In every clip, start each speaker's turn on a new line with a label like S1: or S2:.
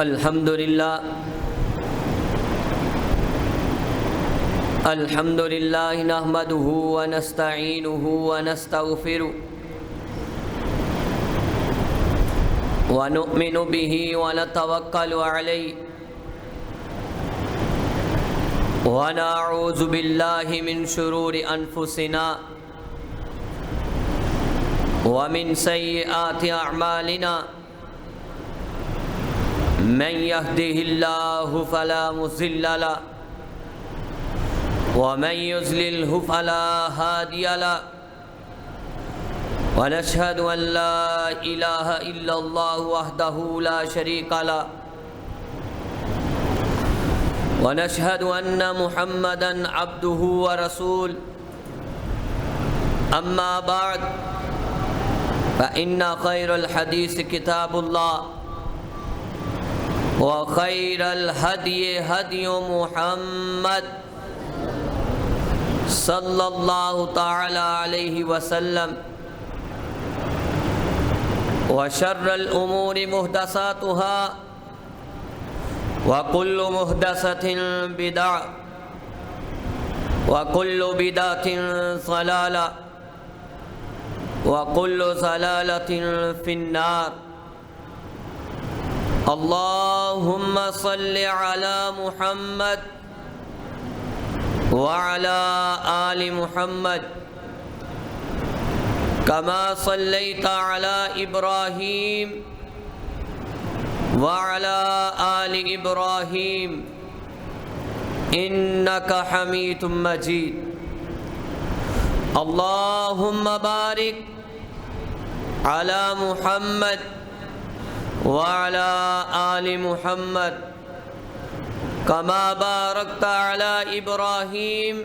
S1: الحمد لله نحمده ونستعينه ونستغفره ونؤمن به ونتوكل عليه ونعوذ بالله من شرور أنفسنا ومن سيئات أعمالنا من يهده الله فلا مضل له ومن يضلله فلا هادي له ونشهد أن لا إله إلا الله وحده لا شريك له ونشهد أن محمدا عبده ورسوله أما بعد فإن خير الحديث كتاب الله وخير الهدي هدي محمد صلى الله تعالى عليه وسلم وشر الأمور محدثاتها وكل محدثة بدعة وكل بدعة ضلالة وكل ضلالة في النار اللهم صل على محمد وعلى آل محمد كما صليت على إبراهيم وعلى آل إبراهيم إنك حميد مجيد اللهم بارك على محمد وعلى آل محمد كما باركت على إبراهيم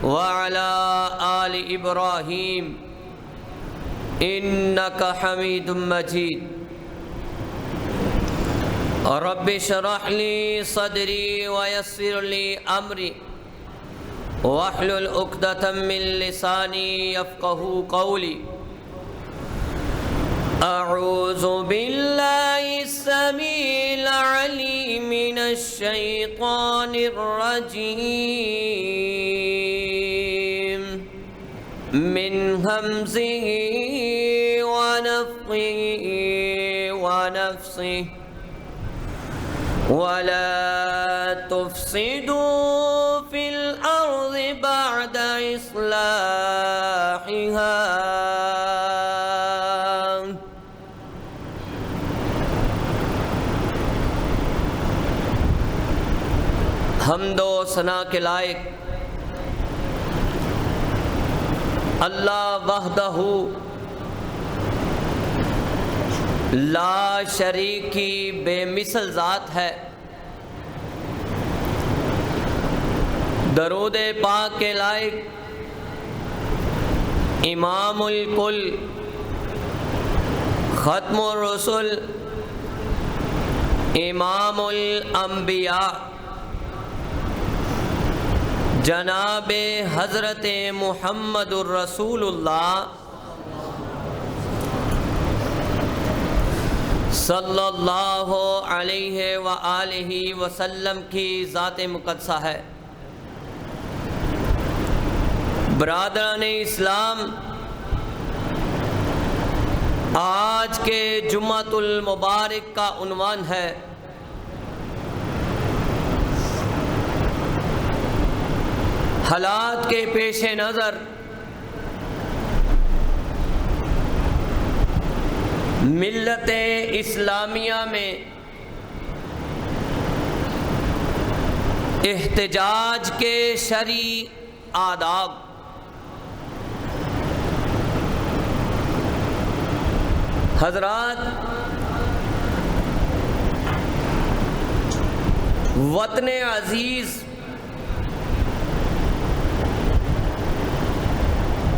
S1: وعلى آل إبراهيم إنك حميد مجيد رب اشرح لي صدري ويسر لي أمري واحلل عقدة من لساني يفقهوا قولي أعوذ بالله السميع العليم من الشيطان الرجيم من همزه ونفخه ونفسه ولا تفسدوا في الأرض بعد إصلاحها حمد و ثنا کے لائق اللہ وحدہ لا شریک کی بے مثل ذات ہے، درود پاک کے لائق امام الکل ختم الرسل امام الانبیاء جناب حضرت محمد الرسول اللہ صلی اللہ علیہ وآلہ وسلم کی ذات مقدسہ ہے۔ برادران اسلام، آج کے جمعۃ المبارک کا عنوان ہے حالات کے پیش نظر ملت اسلامیہ میں احتجاج کے شرعی آداب۔ حضرات، وطن عزیز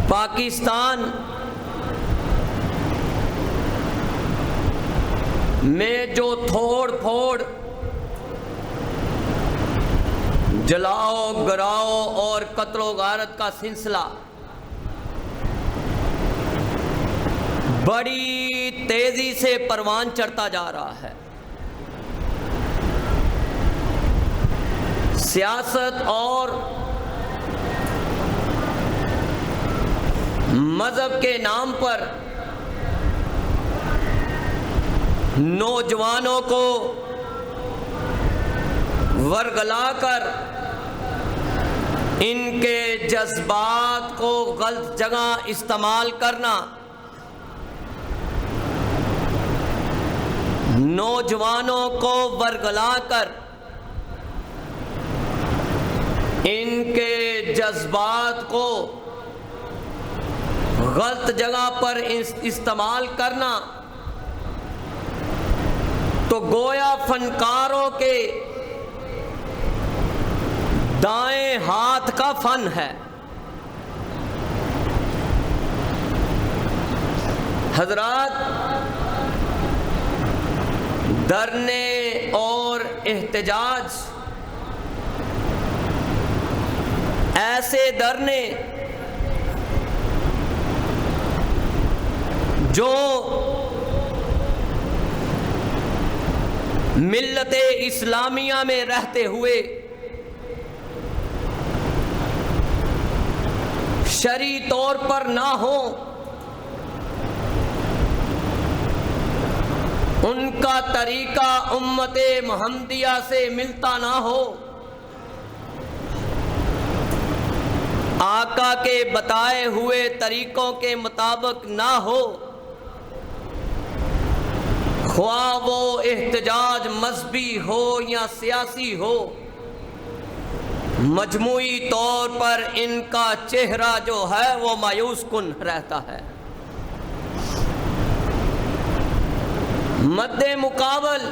S1: پاکستان میں جو تھوڑ پھوڑ، جلاؤ گراؤ اور قتل و غارت کا سلسلہ بڑی تیزی سے پروان چڑھتا جا رہا ہے، سیاست اور مذہب کے نام پر نوجوانوں کو ورگلا کر ان کے جذبات کو غلط جگہ استعمال کرنا، نوجوانوں کو ورگلا کر ان کے جذبات کو غلط جگہ پر استعمال کرنا تو گویا فنکاروں کے دائیں ہاتھ کا فن ہے۔ حضرات، دھرنے اور احتجاج، ایسے دھرنے جو ملت اسلامیہ میں رہتے ہوئے شرعی طور پر نہ ہوں، ان کا طریقہ امت محمدیہ سے ملتا نہ ہو، آقا کے بتائے ہوئے طریقوں کے مطابق نہ ہو، خواہ وہ احتجاج مذہبی ہو یا سیاسی ہو، مجموعی طور پر ان کا چہرہ جو ہے وہ مایوس کن رہتا ہے۔ مد مقابل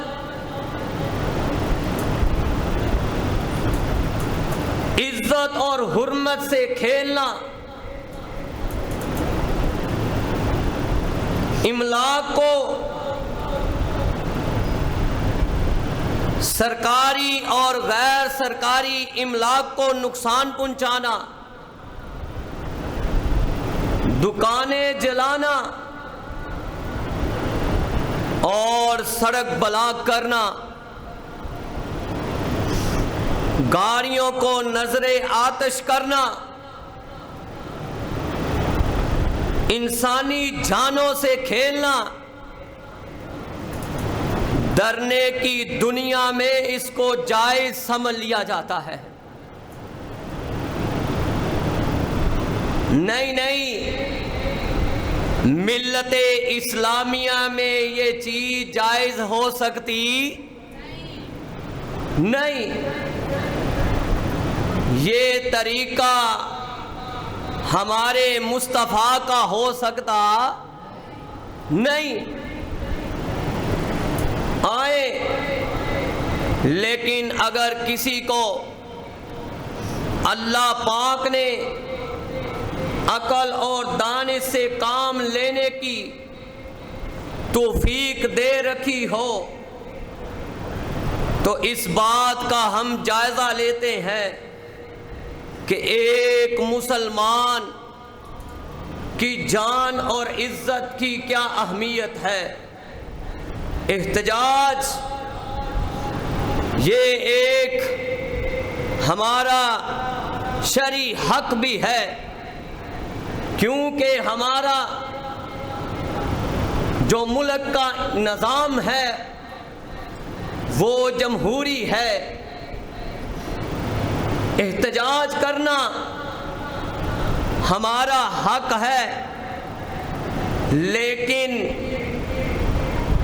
S1: عزت اور حرمت سے کھیلنا، املاک کو سرکاری اور غیر سرکاری املاک کو نقصان پہنچانا، دکانیں جلانا اور سڑک بلاک کرنا، گاڑیوں کو نظر آتش کرنا، انسانی جانوں سے کھیلنا، ڈرنے کی دنیا میں اس کو جائز سمجھ لیا جاتا ہے۔ نہیں، ملت اسلامیہ میں یہ چیز جائز ہو سکتی نہیں، یہ طریقہ ہمارے مصطفیٰ کا ہو سکتا نہیں۔ لیکن اگر کسی کو اللہ پاک نے عقل اور دانش سے کام لینے کی توفیق دے رکھی ہو تو اس بات کا ہم جائزہ لیتے ہیں کہ ایک مسلمان کی جان اور عزت کی کیا اہمیت ہے۔ احتجاج یہ ایک ہمارا شرعی حق بھی ہے، کیونکہ ہمارا جو ملک کا نظام ہے وہ جمہوری ہے۔ احتجاج کرنا ہمارا حق ہے، لیکن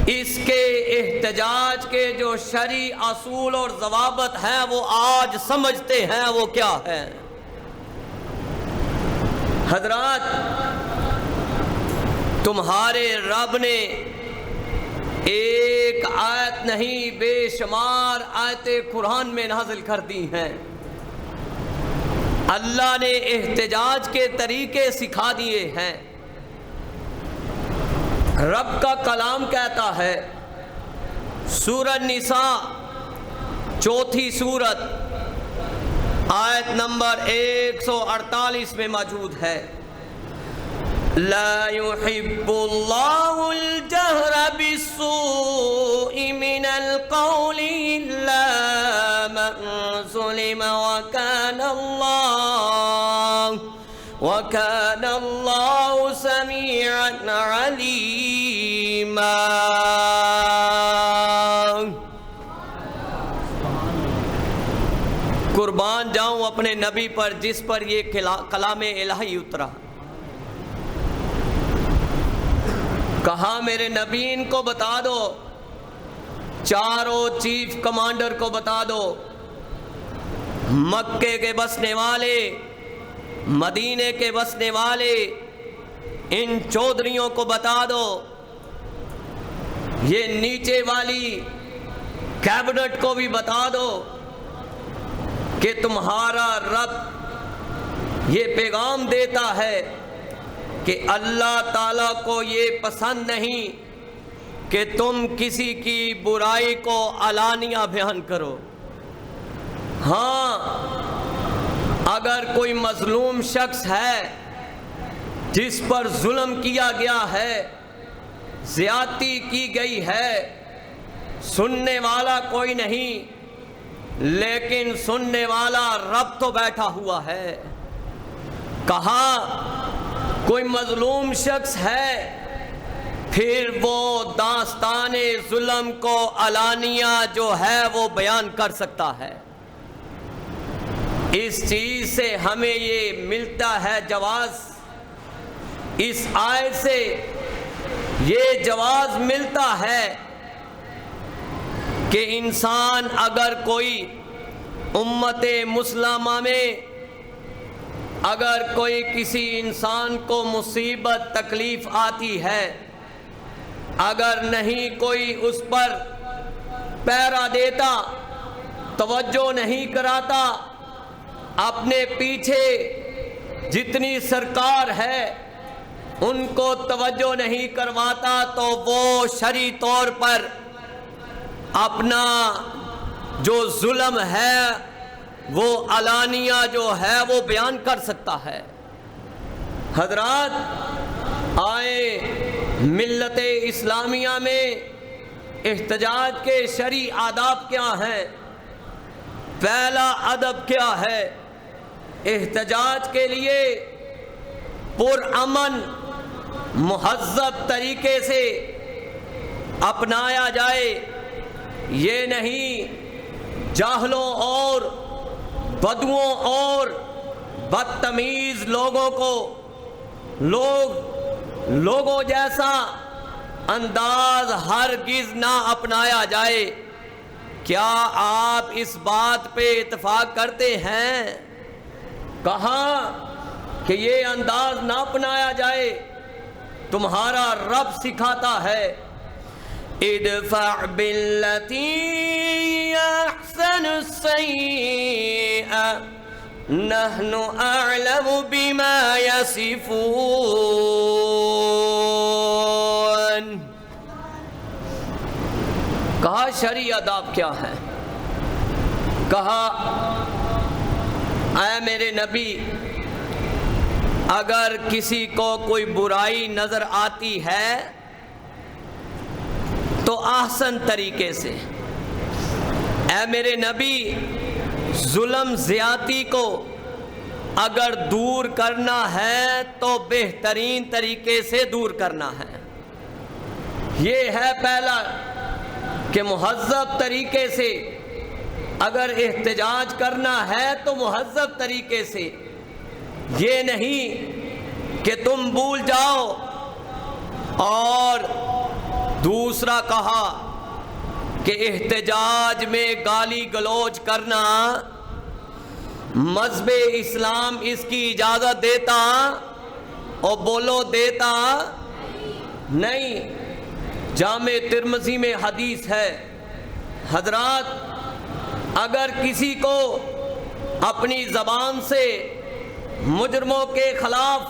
S1: اس کے احتجاج کے جو شرعی اصول اور ضوابط ہیں وہ آج سمجھتے ہیں وہ کیا ہے۔ حضرات، تمہارے رب نے ایک آیت نہیں بے شمار آیتیں قرآن میں نازل کر دی ہیں۔ اللہ نے احتجاج کے طریقے سکھا دیے ہیں۔ رب کا کلام کہتا ہے، سورہ نساء 4 سورت آیت نمبر 148 میں موجود ہے، لا يحب الله الجهر بالسوء من القول إلا من ظلم وَكَانَ اللَّهُ سَمِيعًا عَلِيمًا۔ قربان جاؤں اپنے نبی پر جس پر یہ کلام الہی اترا۔ کہا میرے نبی ان کو بتا دو، چاروں چیف کمانڈر کو بتا دو، مکے کے بسنے والے، مدینے کے بسنے والے، ان چودھریوں کو بتا دو، یہ نیچے والی کیبنٹ کو بھی بتا دو کہ تمہارا رب یہ پیغام دیتا ہے کہ اللہ تعالیٰ کو یہ پسند نہیں کہ تم کسی کی برائی کو علانیہ بیان کرو۔ ہاں، اگر کوئی مظلوم شخص ہے جس پر ظلم کیا گیا ہے، زیادتی کی گئی ہے، سننے والا کوئی نہیں، لیکن سننے والا رب تو بیٹھا ہوا ہے۔ کہا کوئی مظلوم شخص ہے، پھر وہ داستان ظلم کو علانیہ جو ہے وہ بیان کر سکتا ہے۔ اس چیز سے ہمیں یہ ملتا ہے جواز، اس آیت سے یہ جواز ملتا ہے کہ انسان اگر کوئی امت مسلمہ میں اگر کوئی کسی انسان کو مصیبت تکلیف آتی ہے، اگر نہیں کوئی اس پر پیرا دیتا، توجہ نہیں کراتا، اپنے پیچھے جتنی سرکار ہے ان کو توجہ نہیں کرواتا، تو وہ شرعی طور پر اپنا جو ظلم ہے وہ علانیہ جو ہے وہ بیان کر سکتا ہے۔ حضرات، آئے ملت اسلامیہ میں احتجاج کے شرعی آداب کیا ہیں؟ پہلا ادب کیا ہے؟ احتجاج کے لیے پرامن مہذب طریقے سے اپنایا جائے، یہ نہیں جاہلوں اور بدوؤں اور بدتمیز لوگوں کو لوگوں جیسا انداز ہرگز نہ اپنایا جائے۔ کیا آپ اس بات پہ اتفاق کرتے ہیں؟ کہا کہ یہ انداز نہ اپنایا جائے، تمہارا رب سکھاتا ہے ادفع بالتی احسن السیئہ نحن اعلم بما یصفون۔ کہا شرعی آداب کیا ہے؟ کہا اے میرے نبی، اگر کسی کو کوئی برائی نظر آتی ہے تو احسن طریقے سے، اے میرے نبی، ظلم زیادتی کو اگر دور کرنا ہے تو بہترین طریقے سے دور کرنا ہے۔ یہ ہے پہلا کہ مہذب طریقے سے اگر احتجاج کرنا ہے تو مہذب طریقے سے، یہ نہیں کہ تم بھول جاؤ۔ اور دوسرا کہا کہ احتجاج میں گالی گلوچ کرنا مذہب اسلام اس کی اجازت دیتا اور بولو دیتا نہیں۔ جامع ترمذی میں حدیث ہے، حضرات، اگر کسی کو اپنی زبان سے مجرموں کے خلاف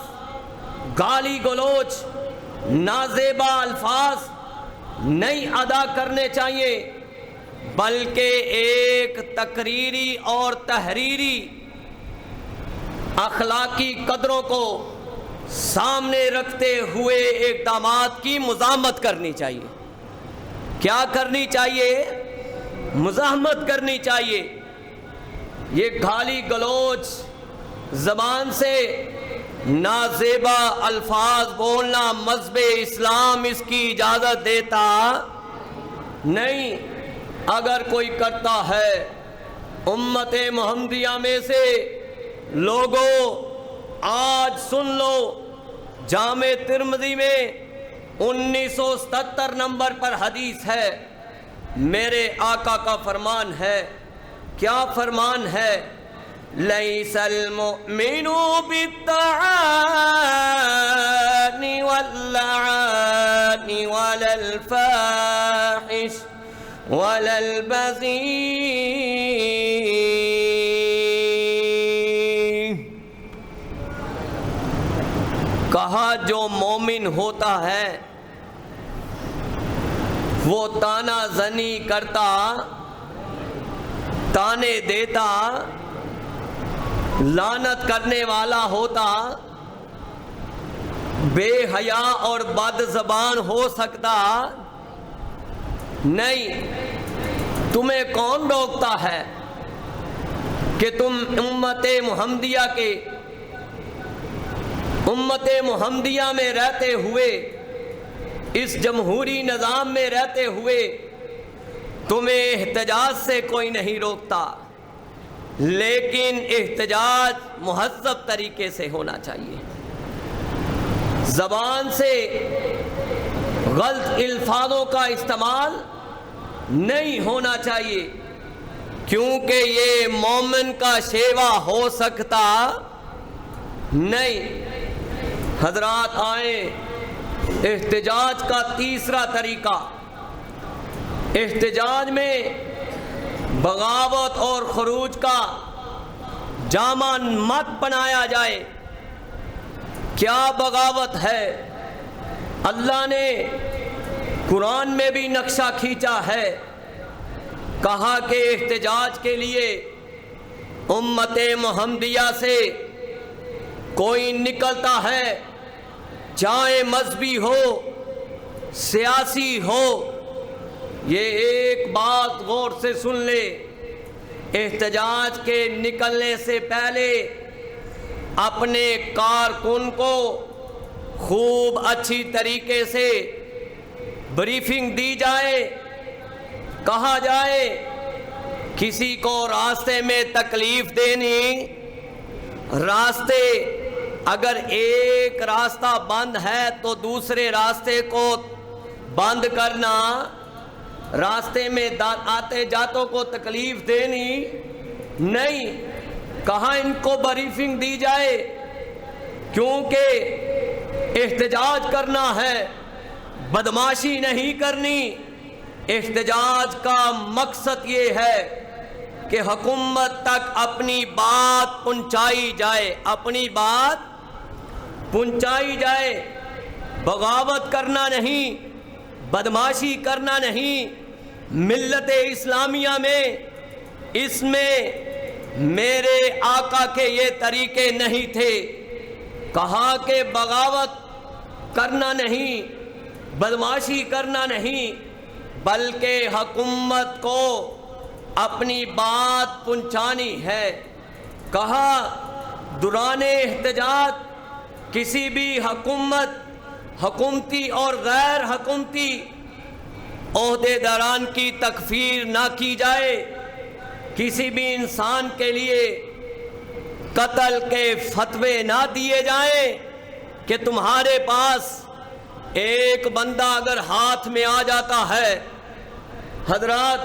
S1: گالی گلوچ نازیبا الفاظ نہیں ادا کرنے چاہیے، بلکہ ایک تقریری اور تحریری اخلاقی قدروں کو سامنے رکھتے ہوئے اقدامات کی مزاحمت کرنی چاہیے۔ کیا کرنی چاہیے؟ مزاحمت کرنی چاہیے۔ یہ گالی گلوچ زبان سے نازیبا الفاظ بولنا مذہب اسلام اس کی اجازت دیتا نہیں۔ اگر کوئی کرتا ہے امت محمدیہ میں سے، لوگوں آج سن لو، جامع ترمذی میں 1977 نمبر پر حدیث ہے، میرے آقا کا فرمان ہے۔ کیا فرمان ہے؟ لیس المؤمن بالطعان واللعان ولا الفاحش ولا البذيء۔ کہا جو مومن ہوتا ہے وہ تانا زنی کرتا، تانے دیتا، لعنت کرنے والا ہوتا، بے حیا اور بد زبان ہو سکتا نہیں۔ تمہیں کون روکتا ہے کہ تم امت محمدیہ میں رہتے ہوئے، اس جمہوری نظام میں رہتے ہوئے، تمہیں احتجاج سے کوئی نہیں روکتا، لیکن احتجاج مہذب طریقے سے ہونا چاہیے۔ زبان سے غلط الفاظوں کا استعمال نہیں ہونا چاہیے، کیونکہ یہ مومن کا شیوا ہو سکتا نہیں۔ حضرات آئیں، احتجاج کا تیسرا طریقہ، احتجاج میں بغاوت اور خروج کا جامہ مت بنایا جائے۔ کیا بغاوت ہے؟ اللہ نے قرآن میں بھی نقشہ کھینچا ہے، کہا کہ احتجاج کے لیے امت محمدیہ سے کوئی نکلتا ہے، چاہے مذہبی ہو، سیاسی ہو، یہ ایک بات غور سے سن لے، احتجاج کے نکلنے سے پہلے اپنے کارکن کو خوب اچھی طریقے سے بریفنگ دی جائے، کہا جائے کسی کو راستے میں تکلیف دینی، راستے اگر ایک راستہ بند ہے تو دوسرے راستے کو بند کرنا، راستے میں آتے جاتوں کو تکلیف دینی نہیں۔ کہاں ان کو بریفنگ دی جائے، کیونکہ احتجاج کرنا ہے، بدماشی نہیں کرنی۔ احتجاج کا مقصد یہ ہے کہ حکومت تک اپنی بات پہنچائی جائے، اپنی بات پہنچائی جائے، بغاوت کرنا نہیں، بدماشی کرنا نہیں۔ ملت اسلامیہ میں اس میں میرے آقا کے یہ طریقے نہیں تھے۔ کہا کہ بغاوت کرنا نہیں، بدماشی کرنا نہیں، بلکہ حکومت کو اپنی بات پہنچانی ہے۔ کہا دوران احتجاج کسی بھی حکومتی اور غیر حکومتی عہدیداران کی تکفیر نہ کی جائے، کسی بھی انسان کے لیے قتل کے فتوے نہ دیے جائیں کہ تمہارے پاس ایک بندہ اگر ہاتھ میں آ جاتا ہے، حضرات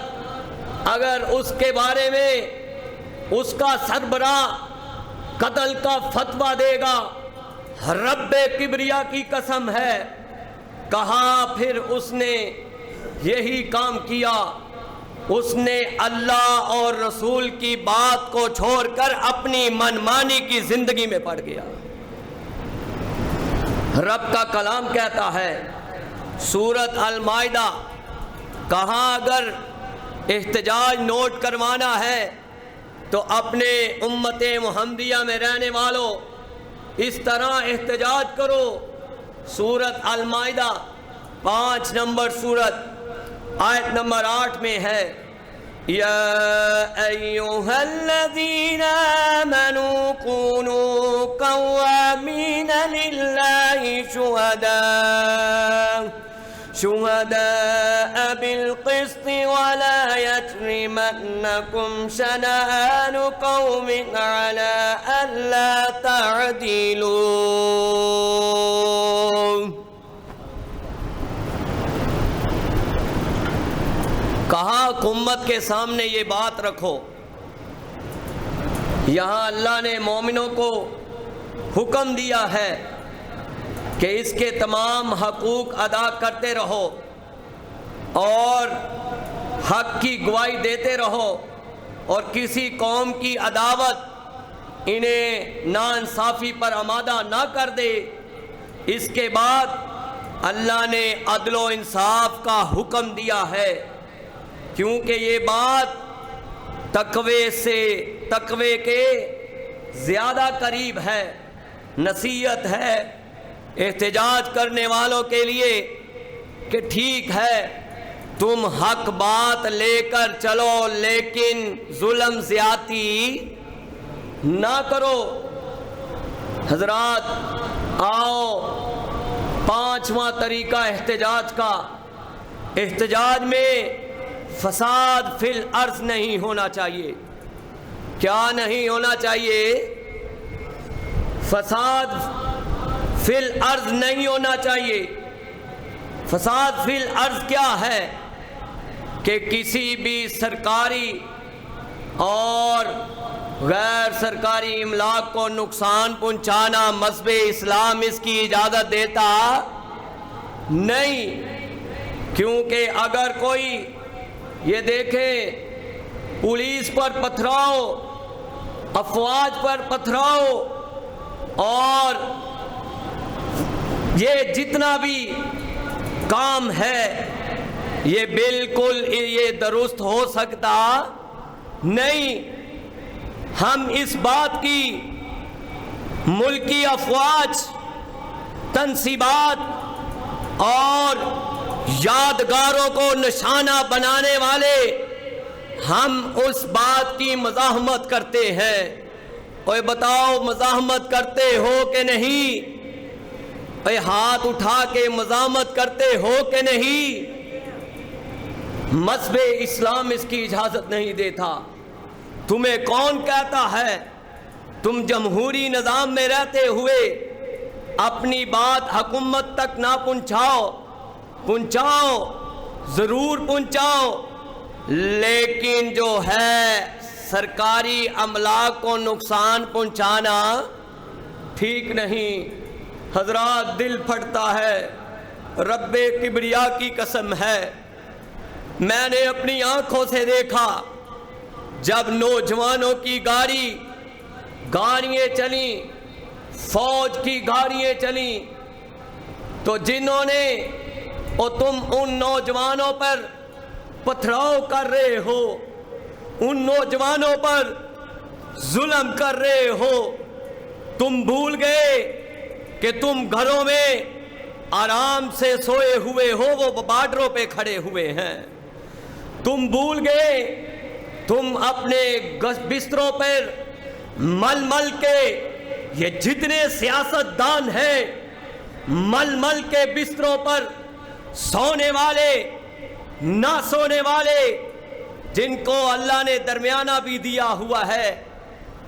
S1: اگر اس کے بارے میں اس کا سربراہ قتل کا فتویٰ دے گا، رب کبریا کی قسم ہے، کہا پھر اس نے یہی کام کیا، اس نے اللہ اور رسول کی بات کو چھوڑ کر اپنی منمانی کی زندگی میں پڑ گیا۔ رب کا کلام کہتا ہے سورۃ المائدہ، کہاں اگر احتجاج نوٹ کروانا ہے تو اپنے امت محمدیہ میں رہنے والوں اس طرح احتجاج کرو۔ سورۃ المائدہ 5 نمبر سورت آیت نمبر 8 میں ہے، يا أيها الذين آمنوا كونوا قوامين لله شهداء بالقسط ولا يجرمنكم شنآن قوم على ألا تعدلوا. کہا امت کے سامنے یہ بات رکھو. یہاں اللہ نے مومنوں کو حکم دیا ہے کہ اس کے تمام حقوق ادا کرتے رہو اور حق کی گواہی دیتے رہو اور کسی قوم کی عداوت انہیں ناانصافی پر آمادہ نہ کر دے. اس کے بعد اللہ نے عدل و انصاف کا حکم دیا ہے، کیونکہ یہ بات تقوی کے زیادہ قریب ہے. نصیحت ہے احتجاج کرنے والوں کے لیے کہ ٹھیک ہے تم حق بات لے کر چلو لیکن ظلم زیادتی نہ کرو. حضرات آؤ، پانچواں طریقہ احتجاج کا. احتجاج میں فساد فی الارض نہیں ہونا چاہیے. کیا نہیں ہونا چاہیے؟ فساد فی الارض نہیں ہونا چاہیے. فساد فی الارض کیا ہے؟ کہ کسی بھی سرکاری اور غیر سرکاری املاک کو نقصان پہنچانا مذہب اسلام اس کی اجازت دیتا نہیں. کیونکہ اگر کوئی یہ دیکھیں پولیس پر پتھراؤ، افواج پر پتھراؤ اور یہ جتنا بھی کام ہے یہ بالکل یہ درست ہو سکتا نہیں. ہم اس بات کی ملکی افواج، تنصیبات اور یادگاروں کو نشانہ بنانے والے ہم اس بات کی مزاحمت کرتے ہیں. اوے بتاؤ مزاحمت کرتے ہو کہ نہیں؟ اے ہاتھ اٹھا کے مزاحمت کرتے ہو کہ نہیں؟ مذہب اسلام اس کی اجازت نہیں دیتا. تمہیں کون کہتا ہے تم جمہوری نظام میں رہتے ہوئے اپنی بات حکومت تک نہ پہنچاؤ ضرور پہنچاؤ، لیکن جو ہے سرکاری املاک کو نقصان پہنچانا ٹھیک نہیں. حضرات دل پھٹتا ہے، رب کبریا کی قسم ہے. میں نے اپنی آنکھوں سے دیکھا جب نوجوانوں کی گاڑیاں چلیں، فوج کی گاڑیاں چلیں، تو جنہوں نے تم ان نوجوانوں پر پتھراؤ کر رہے ہو، ان نوجوانوں پر ظلم کر رہے ہو، تم بھول گئے کہ تم گھروں میں آرام سے سوئے ہوئے ہو، وہ بارڈروں پہ کھڑے ہوئے ہیں. تم بھول گئے تم اپنے بستروں پر مل کے، یہ جتنے سیاست دان ہیں مل کے بستروں پر سونے والے، نہ سونے والے، جن کو اللہ نے درمیانہ بھی دیا ہوا ہے.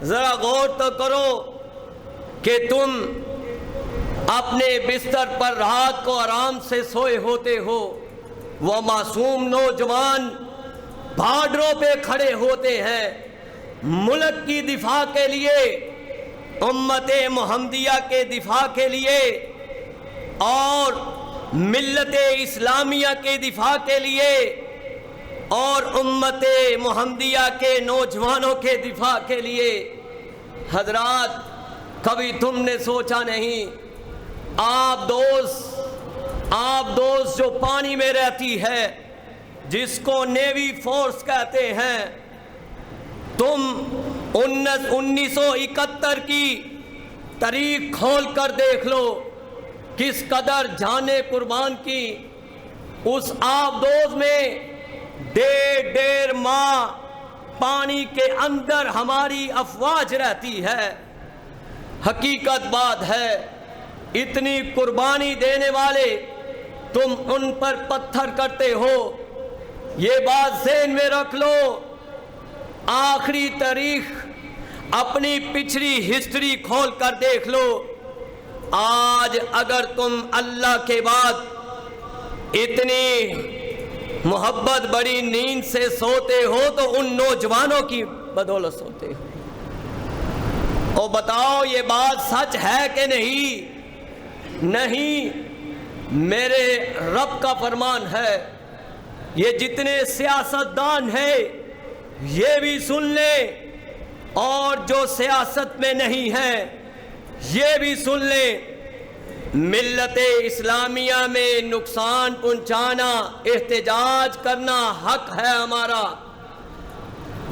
S1: ذرا غور تو کرو کہ تم اپنے بستر پر رات کو آرام سے سوئے ہوتے ہو، وہ معصوم نوجوان بارڈروں پہ کھڑے ہوتے ہیں ملک کی دفاع کے لیے، امت محمدیہ کے دفاع کے لیے اور ملت اسلامیہ کے دفاع کے لیے اور امت محمدیہ کے نوجوانوں کے دفاع کے لیے. حضرات کبھی تم نے سوچا نہیں آپ دوست جو پانی میں رہتی ہے، جس کو نیوی فورس کہتے ہیں، تم 1971 کی تاریخ کھول کر دیکھ لو کس قدر جانیں قربان کی. اس آبدوز میں ڈیڑھ ماہ پانی کے اندر ہماری افواج رہتی ہے۔ حقیقت بات ہے، اتنی قربانی دینے والے تم ان پر پتھر کرتے ہو۔ یہ بات ذہن میں رکھ لو، آخری تاریخ اپنی پچھلی ہسٹری کھول کر دیکھ لو۔ آج اگر تم اللہ کے بعد اتنی محبت بڑی نیند سے سوتے ہو تو ان نوجوانوں کی بدولت سوتے ہو۔ اور بتاؤ یہ بات سچ ہے کہ نہیں؟ نہیں، میرے رب کا فرمان ہے۔ یہ جتنے سیاستدان ہیں یہ بھی سن لیں، اور جو سیاست میں نہیں ہیں یہ بھی سن لیں۔ ملت اسلامیہ میں نقصان پہنچانا، احتجاج کرنا حق ہے ہمارا،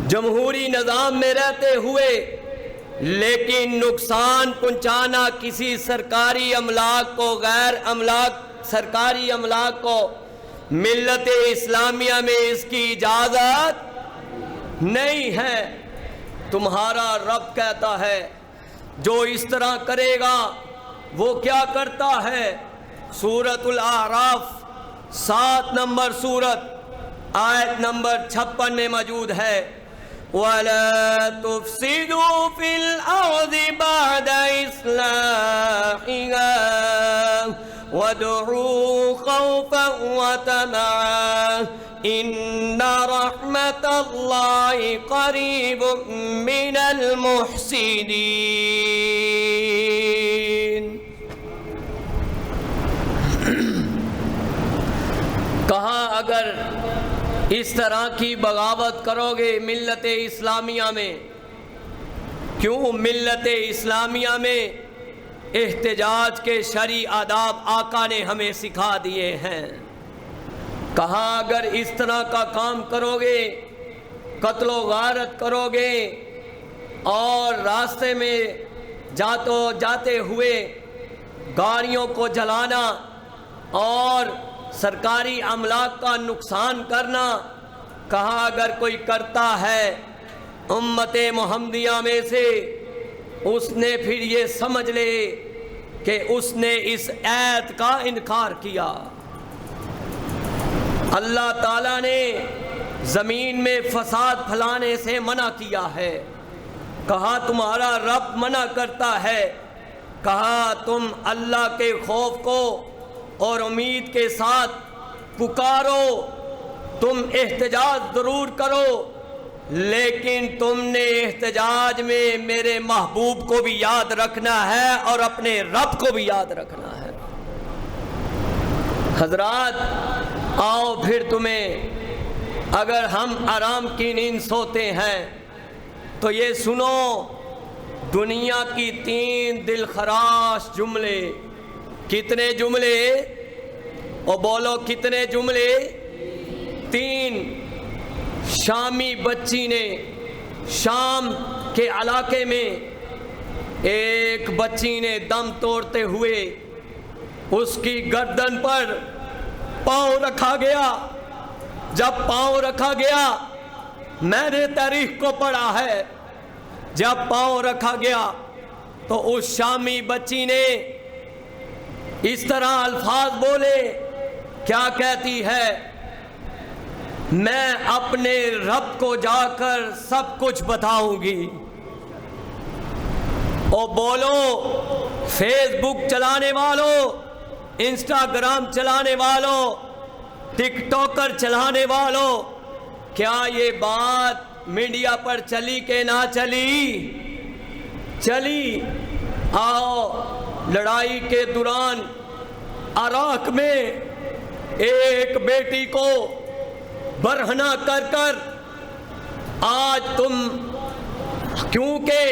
S1: جمہوری نظام میں رہتے ہوئے، لیکن نقصان پہنچانا کسی سرکاری املاک کو، غیر املاک سرکاری املاک کو، ملت اسلامیہ میں اس کی اجازت نہیں ہے۔ تمہارا رب کہتا ہے جو اس طرح کرے گا وہ کیا کرتا ہے؟ سورۃ الاعراف 7 نمبر سورت آیت نمبر 56 میں موجود ہے، وَلَا تُفْسِدُوا فِي الْأَرْضِ بَعْدَ إِصْلَاحِهَا وَادْعُوهُ خَوْفًا وَطَمَعًا إِنَّ رَحْمَتَ اللَّهِ قَرِيبٌ مِّنَ الْمُحْسِنِينَ۔ کہا اگر اس طرح کی بغاوت کرو گے ملت اسلامیہ میں، کیوں ملت اسلامیہ میں احتجاج کے شرعی آداب آقا نے ہمیں سکھا دیے ہیں۔ کہا اگر اس طرح کا کام کرو گے، قتل و غارت کرو گے، اور راستے میں جاتے ہوئے گاڑیوں کو جلانا اور سرکاری املاک کا نقصان کرنا، کہا اگر کوئی کرتا ہے امت محمدیہ میں سے، اس نے پھر یہ سمجھ لے کہ اس نے اس آیت کا انکار کیا۔ اللہ تعالیٰ نے زمین میں فساد پھیلانے سے منع کیا ہے، کہا تمہارا رب منع کرتا ہے، کہا تم اللہ کے خوف کو اور امید کے ساتھ پکارو، تم احتجاج ضرور کرو، لیکن تم نے احتجاج میں میرے محبوب کو بھی یاد رکھنا ہے اور اپنے رب کو بھی یاد رکھنا ہے۔ حضرات آؤ پھر تمہیں اگر ہم آرام کی نیند سوتے ہیں تو یہ سنو، دنیا کی 3 دلخراش جملے۔ کتنے جملے؟ اور بولو کتنے جملے؟ 3۔ شامی بچی نے، شام کے علاقے میں ایک بچی نے دم توڑتے ہوئے اس کی گردن پر پاؤں رکھا گیا۔ جب پاؤں رکھا گیا، میں نے تاریخ کو پڑھا ہے، جب پاؤں رکھا گیا تو اس شامی بچی نے اس طرح الفاظ بولے، کیا کہتی ہے؟ میں اپنے رب کو جا کر سب کچھ بتاؤں گی۔ اور بولو فیس بک چلانے والوں، انسٹاگرام چلانے والوں، ٹک ٹاکر چلانے والوں، کیا یہ بات میڈیا پر چلی کہ نہ چلی؟ چلی۔ آؤ، لڑائی کے دوران عراق میں ایک بیٹی کو برہنہ کر کر، آج تم کیونکہ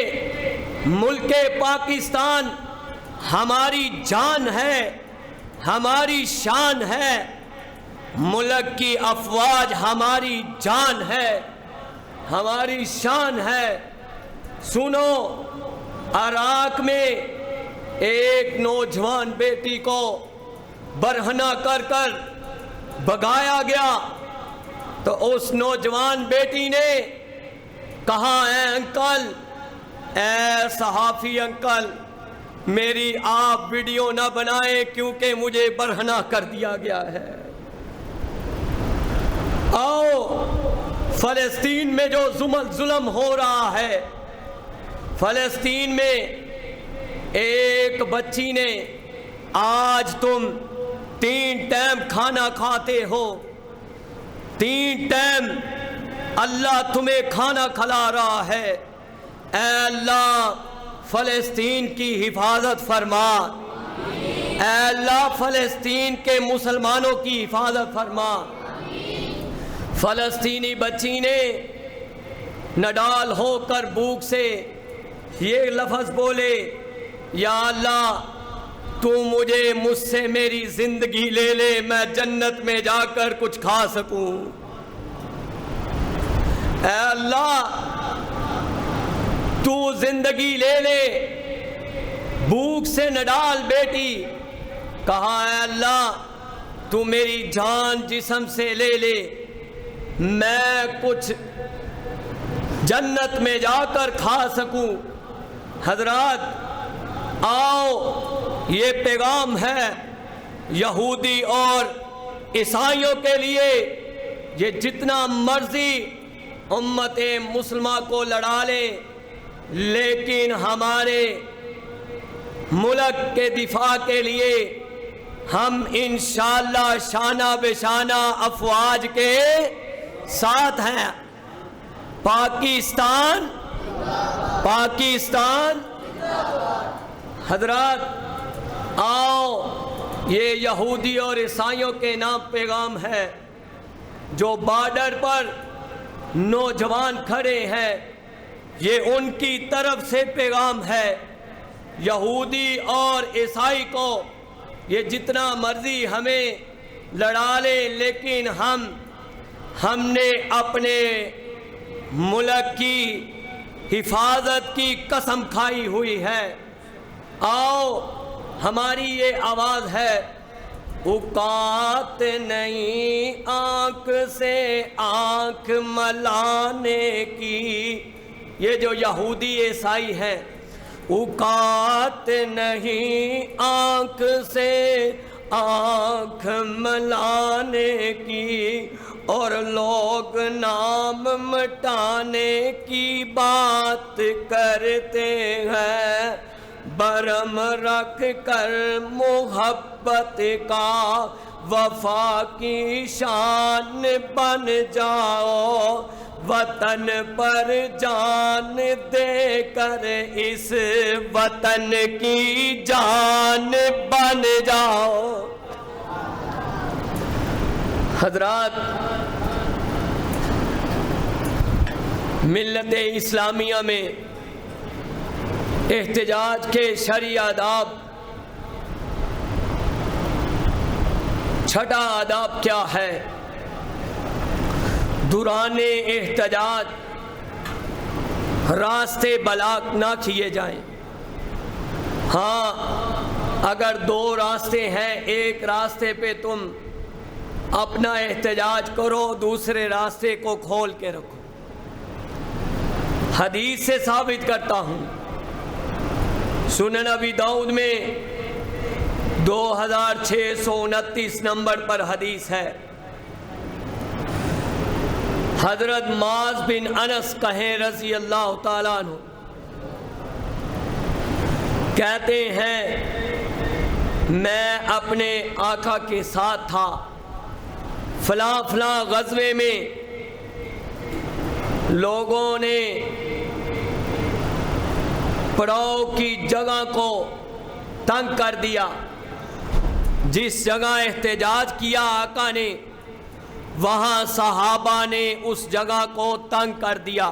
S1: ملک پاکستان ہماری جان ہے، ہماری شان ہے، ملک کی افواج ہماری جان ہے، ہماری شان ہے۔ سنو، عراق میں ایک نوجوان بیٹی کو برہنہ کر کر بھگایا گیا، تو اس نوجوان بیٹی نے کہا اے انکل، اے صحافی انکل، میری آپ ویڈیو نہ بنائیں کیونکہ مجھے برہنہ کر دیا گیا ہے۔ آؤ فلسطین میں جو ظلم ہو رہا ہے، فلسطین میں ایک بچی نے، آج تم 3 ٹائم کھانا کھاتے ہو، 3 ٹائم اللہ تمہیں کھانا کھلا رہا ہے۔ اے اللہ فلسطین کی حفاظت فرما، اے اللہ فلسطین کے مسلمانوں کی حفاظت فرما۔ فلسطینی بچی نے نڈال ہو کر بھوک سے یہ لفظ بولے، یا اللہ تو مجھ سے میری زندگی لے لے، میں جنت میں جا کر کچھ کھا سکوں۔ اے اللہ تو زندگی لے لے، بھوک سے نڈال بیٹی، کہا اے اللہ تو میری جان جسم سے لے لے، میں کچھ جنت میں جا کر کھا سکوں۔ حضرات آؤ، یہ پیغام ہے یہودی اور عیسائیوں کے لیے، یہ جتنا مرضی امت مسلمہ کو لڑا لے، لیکن ہمارے ملک کے دفاع کے لیے ہم انشاءاللہ شانہ بشانہ افواج کے ساتھ ہیں۔ پاکستان پاکستان۔ حضرات آؤ، یہ یہودی اور عیسائیوں کے نام پیغام ہے، جو بارڈر پر نوجوان کھڑے ہیں، یہ ان کی طرف سے پیغام ہے۔ یہودی اور عیسائی کو یہ جتنا مرضی ہمیں لڑا لے، لیکن ہم نے اپنے ملک کی حفاظت کی قسم کھائی ہوئی ہے۔ آؤ ہماری یہ آواز ہے، اوقات نہیں آنکھ سے آنکھ ملانے کی۔ یہ جو یہودی عیسائی ہیں، اوقات نہیں آنکھ سے آنکھ ملانے کی، اور لوگ نام مٹانے کی بات کرتے ہیں۔ برم رکھ کر محبت کا وفا کی شان بن جاؤ، وطن پر جان دے کر اس وطن کی جان بن جاؤ۔ حضرات ملت اسلامیہ میں احتجاج کے شرعی آداب، چھٹا آداب کیا ہے؟ دوران احتجاج راستے بلاک نہ کیے جائیں۔ ہاں اگر 2 راستے ہیں، ایک راستے پہ تم اپنا احتجاج کرو، دوسرے راستے کو کھول کے رکھو۔ حدیث سے ثابت کرتا ہوں، سنن ابی داؤد میں 2629 نمبر پر حدیث ہے۔ حضرت معاذ بن انس کہیں رضی اللہ تعالیٰ عنہ، کہتے ہیں میں اپنے آقا کے ساتھ تھا، فلاں فلاں غزوے میں لوگوں نے پڑاؤ کی جگہ کو تنگ کر دیا، جس جگہ احتجاج کیا آقا نے، وہاں صحابہ نے اس جگہ کو تنگ کر دیا،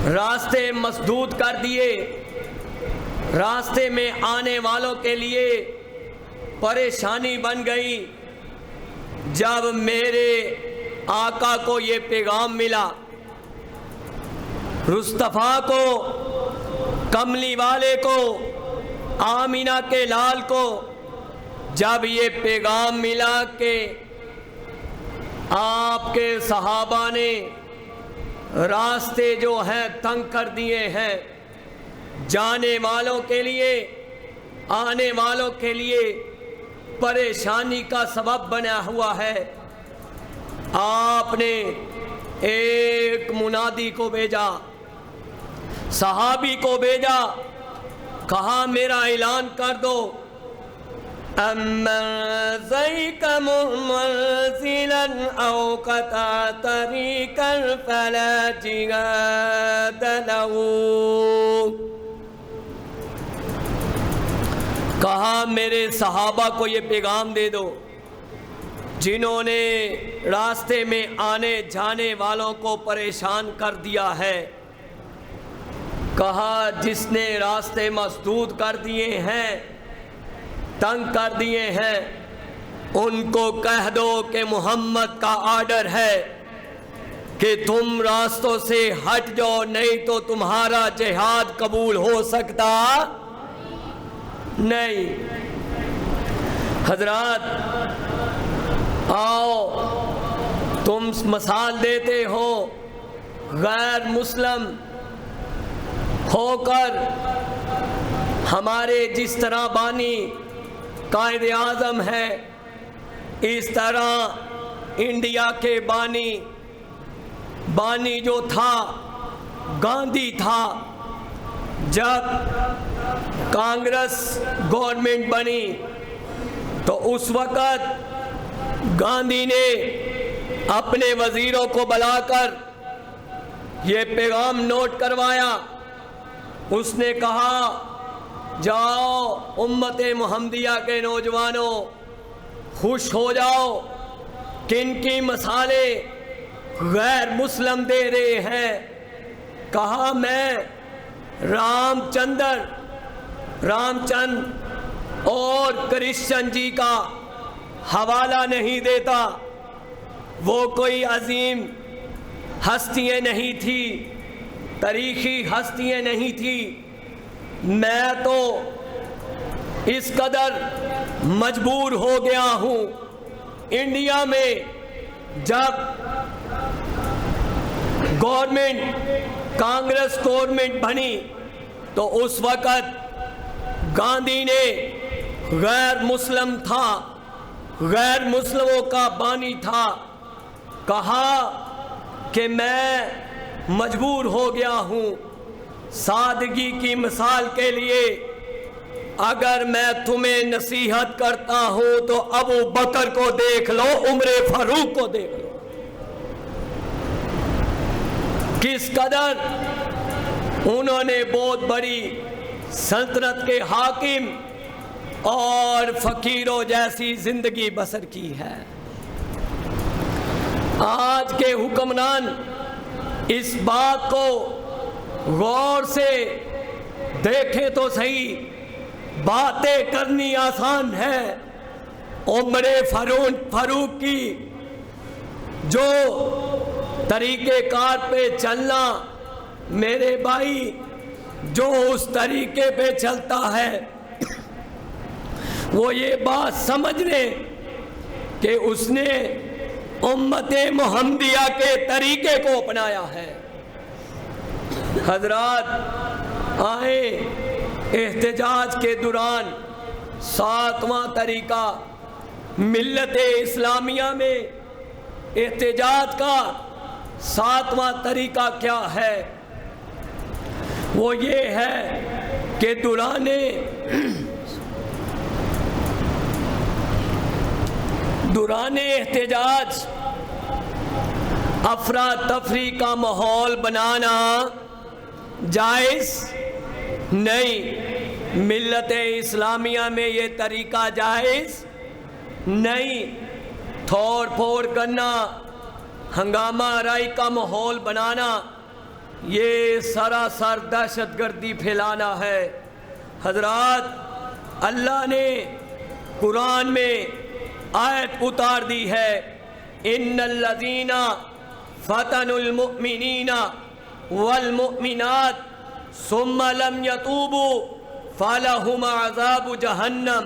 S1: راستے مسدود کر دیے، راستے میں آنے والوں کے لیے پریشانی بن گئی۔ جب میرے آقا کو یہ پیغام ملا، مصطفیٰ کو، کملی والے کو، آمینہ کے لال کو، جب یہ پیغام ملا کہ آپ کے صحابہ نے راستے جو ہیں تنگ کر دیے ہیں، جانے والوں کے لیے آنے والوں کے لیے پریشانی کا سبب بنا ہوا ہے۔ آپ نے ایک منادی کو بھیجا، صحابی کو بھیجا، کہا میرا اعلان کر دو، اَمَّن زَيْكَ مُنزِلًا أَوْ قَطَعَ طَرِيقًا فَلَا جِهَادَ لَهُ۔ کہا میرے صحابہ کو یہ پیغام دے دو جنہوں نے راستے میں آنے جانے والوں کو پریشان کر دیا ہے۔ کہا جس نے راستے مسدود کر دیے ہیں، تنگ کر دیے ہیں، ان کو کہہ دو کہ محمد کا آرڈر ہے کہ تم راستوں سے ہٹ جاؤ، نہیں تو تمہارا جہاد قبول ہو سکتا نہیں۔ حضرات آؤ، تم مثال دیتے ہو غیر مسلم ہو کر، ہمارے جس طرح بانی قائد اعظم ہے، اس طرح انڈیا کے بانی جو تھا گاندھی تھا۔ جب کانگریس گورنمنٹ بنی تو اس وقت گاندھی نے اپنے وزیروں کو بلا کر یہ پیغام نوٹ کروایا۔ اس نے کہا جاؤ امت محمدیہ کے نوجوانوں، خوش ہو جاؤ، کن کی مثالیں غیر مسلم دے رہے ہیں۔ کہا میں رام چند اور کرشچن جی کا حوالہ نہیں دیتا، وہ کوئی عظیم ہستیاں نہیں تھی، تاریخی ہستیاں نہیں تھی۔ میں تو اس قدر مجبور ہو گیا ہوں، انڈیا میں جب کانگریس گورنمنٹ بنی تو اس وقت گاندھی نے غیر مسلم تھا، غیر مسلموں کا بانی تھا۔ کہا کہ میں مجبور ہو گیا ہوں، سادگی کی مثال کے لیے اگر میں تمہیں نصیحت کرتا ہوں تو ابو بکر کو دیکھ لو، عمر فاروق کو دیکھ لو، کس قدر انہوں نے بہت بڑی سلطنت کے حاکم اور فقیروں جیسی زندگی بسر کی ہے۔ آج کے حکمران اس بات کو غور سے دیکھیں تو صحیح، باتیں کرنی آسان ہے، عمر فاروق کی جو طریقہ کار پہ چلنا، میرے بھائی جو اس طریقے پہ چلتا ہے وہ یہ بات سمجھ لیں کہ اس نے امت محمدیہ کے طریقے کو اپنایا ہے۔ حضرات آئیں، احتجاج کے دوران 7واں طریقہ ملت اسلامیہ میں احتجاج کا 7واں طریقہ کیا ہے؟ وہ یہ ہے کہ دوران احتجاج افراتفری کا ماحول بنانا جائز نہیں۔ ملت اسلامیہ میں یہ طریقہ جائز نہیں۔ تھوڑ پھوڑ کرنا، ہنگامہ آرائی کا ماحول بنانا، یہ سراسر دہشت گردی پھیلانا ہے۔ حضرات اللہ نے قرآن میں آیت اتار دی ہے، ان الذین فتنوا المؤمنین والمؤمنات ثم لم يتوبوا فلهم عذاب جہنم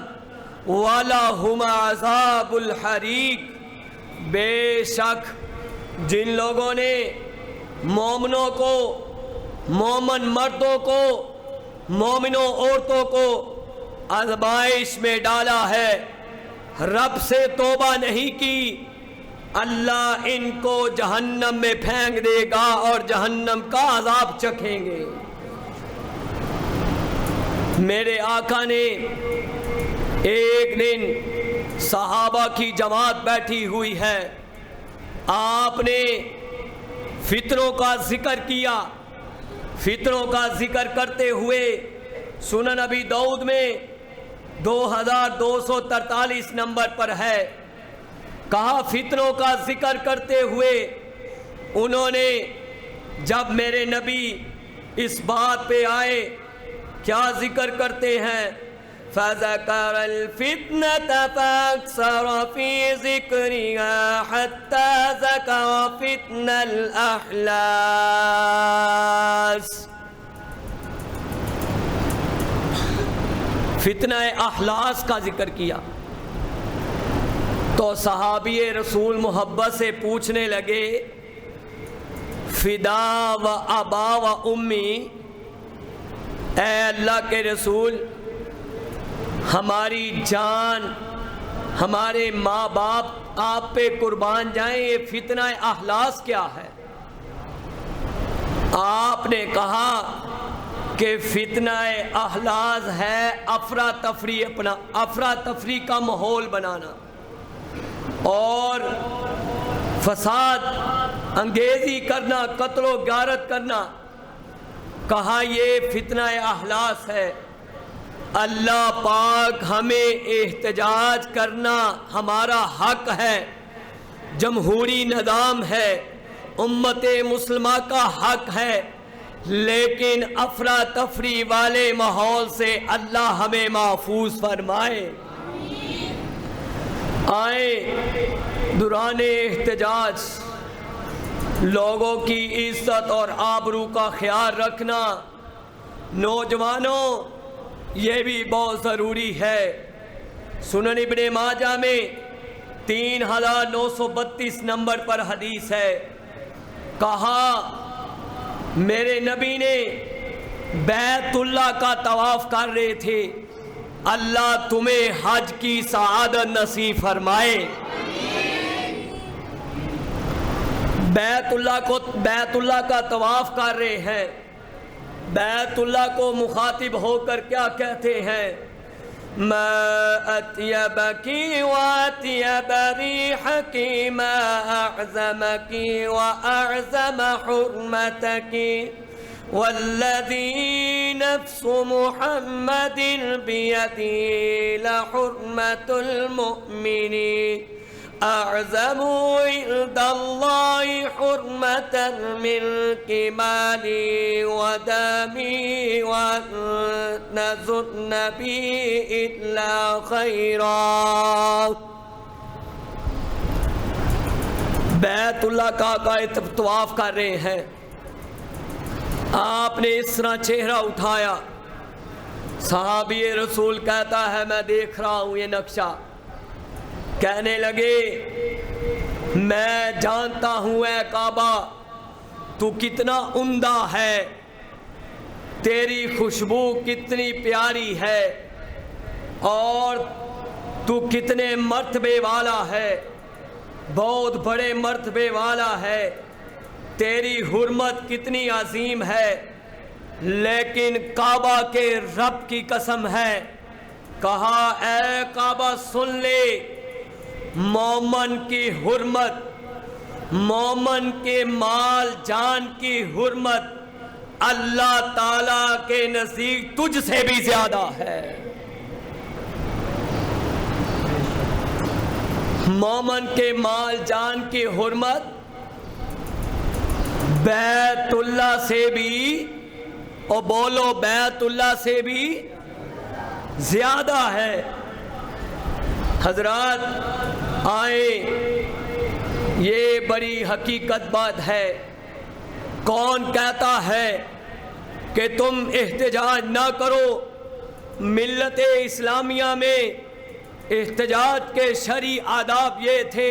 S1: ولهم عذاب الحریق۔ بے شک جن لوگوں نے مومنوں کو، مومن مردوں کو، مومنوں عورتوں کو آزمائش میں ڈالا ہے، رب سے توبہ نہیں کی، اللہ ان کو جہنم میں پھینک دے گا اور جہنم کا عذاب چکھیں گے۔ میرے آقا نے ایک دن صحابہ کی جماعت بیٹھی ہوئی ہے، آپ نے فتنوں کا ذکر کیا۔ فتنوں کا ذکر کرتے ہوئے سنن نبی داؤد میں 2243 نمبر پر ہے، کہا فتنوں کا ذکر کرتے ہوئے انہوں نے جب میرے نبی اس بات پہ آئے کیا ذکر کرتے ہیں؟ فَذَكَرَ الْفِتْنَةَ فَأَكْثَرَ فِي ذِكْرِهَا حَتَّى ذَكَرَ فِتْنَ الْأَحْلَاسِ۔ فتنہ احلاس کا ذکر کیا تو صحابی رسول محبت سے پوچھنے لگے، فدا و ابا و امی، اے اللہ کے رسول ہماری جان، ہمارے ماں باپ آپ پہ قربان جائیں، یہ فتنہ احلاس کیا ہے؟ آپ نے کہا کہ فتنہ احلاس ہے افراتفری کا ماحول بنانا اور فساد انگیزی کرنا، قتل و غارت کرنا۔ کہا یہ فتنہ احلاس ہے۔ اللہ پاک ہمیں احتجاج کرنا ہمارا حق ہے، جمہوری نظام ہے، امت مسلمہ کا حق ہے، لیکن افراتفری والے ماحول سے اللہ ہمیں محفوظ فرمائے۔ آئیں دوران احتجاج لوگوں کی عزت اور آبرو کا خیال رکھنا، نوجوانوں یہ بھی بہت ضروری ہے۔ سنن ابن ماجہ میں 3932 نمبر پر حدیث ہے، کہا میرے نبی نے بیت اللہ کا طواف کر رہے تھے، اللہ تمہیں حج کی سعادت نصیب فرمائے۔ بیت اللہ کا طواف کر رہے ہیں، بیت اللہ کو مخاطب ہو کر کیا کہتے ہیں؟ ما اطیبکی واطیب ریحکی ما اعظمکی واعظم حرمتکی والذی نفس محمد بیدی لحرمت المؤمنین اعظم عند اللہ حرمتا من کمالی ودمی ونظن بی الا خیرا۔ بیت اللہ کا طواف کر رہے ہیں، آپ نے اس طرح چہرہ اٹھایا، صحابی رسول کہتا ہے میں دیکھ رہا ہوں یہ نقشہ، کہنے لگے میں جانتا ہوں اے کعبہ تو کتنا عمدہ ہے، تیری خوشبو کتنی پیاری ہے اور تو کتنے مرتبے والا ہے، بہت بڑے مرتبے والا ہے، تیری حرمت کتنی عظیم ہے، لیکن کعبہ کے رب کی قسم ہے، کہا اے کعبہ سن لے، مومن کی حرمت، مومن کے مال جان کی حرمت اللہ تعالیٰ کے نزدیک تجھ سے بھی زیادہ ہے۔ مومن کے مال جان کی حرمت بیت اللہ سے بھی، اور بولو بیت اللہ سے بھی زیادہ ہے۔ حضرات آئے، یہ بڑی حقیقت بات ہے۔ کون کہتا ہے کہ تم احتجاج نہ کرو؟ ملت اسلامیہ میں احتجاج کے شرعی آداب یہ تھے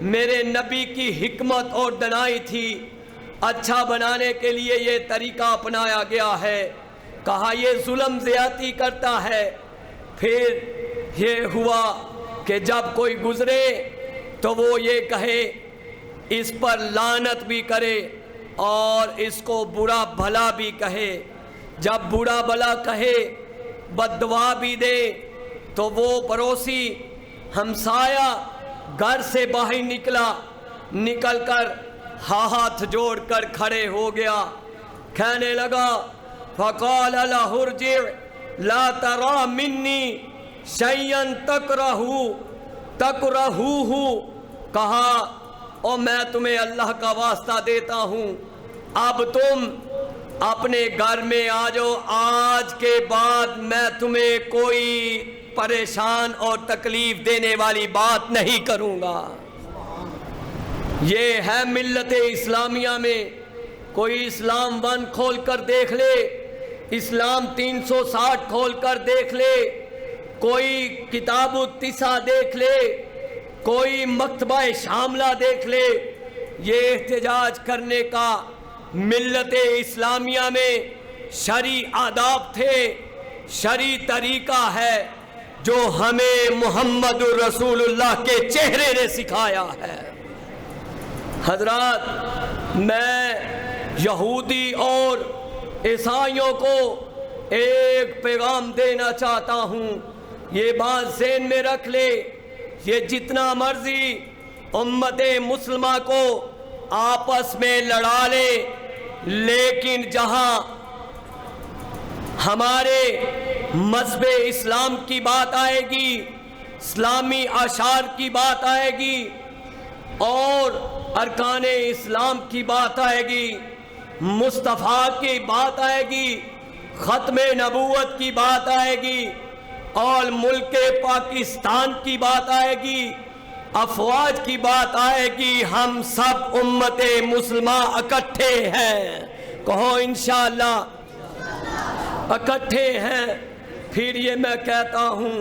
S1: میرے نبی کی حکمت اور دانائی تھی، اچھا بنانے کے لیے یہ طریقہ اپنایا گیا ہے، کہا یہ ظلم زیادتی کرتا ہے۔ پھر یہ ہوا کہ جب کوئی گزرے تو وہ یہ کہے، اس پر لعنت بھی کرے اور اس کو برا بھلا بھی کہے۔ جب برا بھلا کہے، بد دعا بھی دے، تو وہ پڑوسی ہمسایہ گھر سے باہر نکل کر ہاتھ جوڑ کر کھڑے ہو گیا، کہنے لگا فقال له ارجع لا ترى منی شيئا تکرہوہ، کہا او میں تمہیں اللہ کا واسطہ دیتا ہوں، اب تم اپنے گھر میں آ جاؤ، آج کے بعد میں تمہیں کوئی پریشان اور تکلیف دینے والی بات نہیں کروں گا۔ یہ ہے ملت اسلامیہ میں۔ کوئی اسلام 1 کھول کر دیکھ لے، اسلام 360 کھول کر دیکھ لے، کوئی کتاب التسع دیکھ لے، کوئی مکتبہ شاملہ دیکھ لے، یہ احتجاج کرنے کا ملت اسلامیہ میں شرعی آداب تھے، شرعی طریقہ ہے جو ہمیں محمد رسول اللہ کے چہرے نے سکھایا ہے۔ حضرات، میں یہودی اور عیسائیوں کو ایک پیغام دینا چاہتا ہوں، یہ بات ذہن میں رکھ لے، یہ جتنا مرضی امت مسلمہ کو آپس میں لڑا لے، لیکن جہاں ہمارے مذہب اسلام کی بات آئے گی، اسلامی اشعار کی بات آئے گی اور ارکان اسلام کی بات آئے گی، مصطفیٰ کی بات آئے گی، ختم نبوت کی بات آئے گی اور ملک پاکستان کی بات آئے گی، افواج کی بات آئے گی، ہم سب امت مسلمہ اکٹھے ہیں، کہو انشاءاللہ اکٹھے ہیں۔ پھر یہ میں کہتا ہوں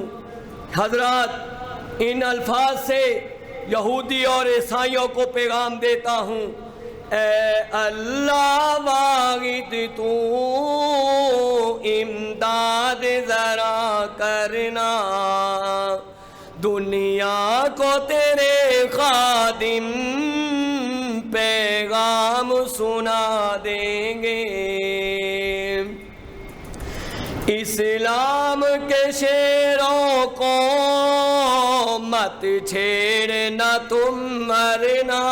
S1: حضرات، ان الفاظ سے یہودی اور عیسائیوں کو پیغام دیتا ہوں، اے اللہ واحد تو امداد ذرا کرنا، دنیا کو تیرے خادم پیغام سنا دیں گے، اسلام کے شیروں کو مت چھیڑنا تم مرنا،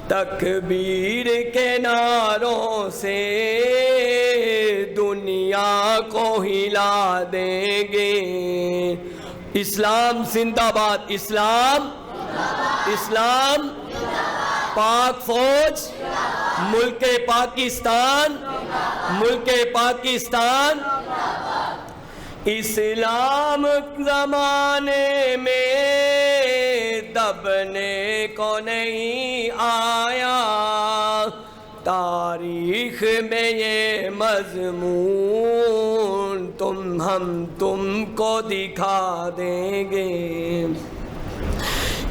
S1: تکبیر کے نعروں سے دنیا کو ہلا دیں گے۔ اسلام زندہ باد، اسلام اسلام، پاک فوج، ملک پاکستان، ملک پاکستان۔ اسلام زمانے میں دبنے کو نہیں آیا، تاریخ میں یہ مضمون تم کو دکھا دیں گے۔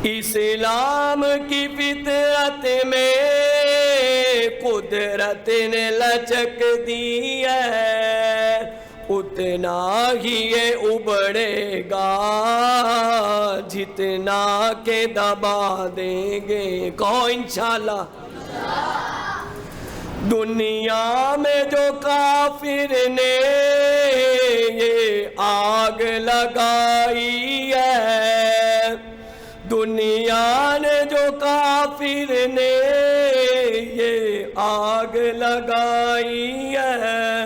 S1: اسلام کی فطرت میں قدرت نے لچک دی ہے، اتنا ہی یہ ابھرے گا جتنا کہ دبا دیں گے، کہو انشاءاللہ۔ دنیا میں جو کافر نے یہ آگ لگائی ہے، دنیا نے جو کافر نے یہ آگ لگائی ہے،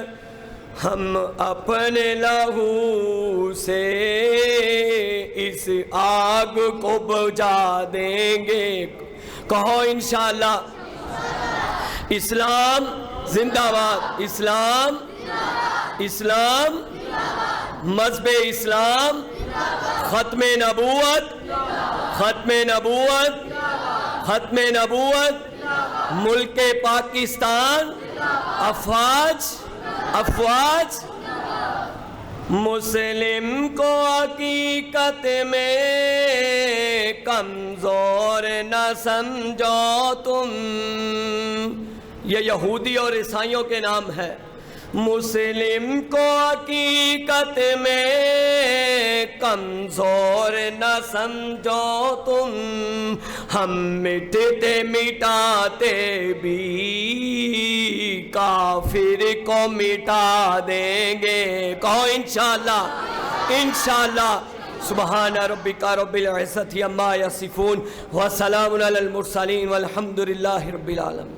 S1: ہم اپنے لہو سے اس آگ کو بجھا دیں گے، کہو انشاءاللہ۔ اسلام زندہ باد، اسلام اسلام، مذہب اسلام، ختم نبوت، ختم نبوت، ختم نبوت، ملک پاکستان، افواج، مسلم کو حقیقت میں کمزور نہ سمجھو تم. یہ یہودی اور عیسائیوں کے نام ہے. مسلم کو حقیقت میں کمزور نہ سمجھو تم. ہم مٹتے مٹاتے بھی کافر کو مٹا دیں گے. کہو انشاءاللہ انشاءاللہ. سبحان ربک رب العزت عما یصفون وسلام علی المرسلین والحمد للہ رب العالمین.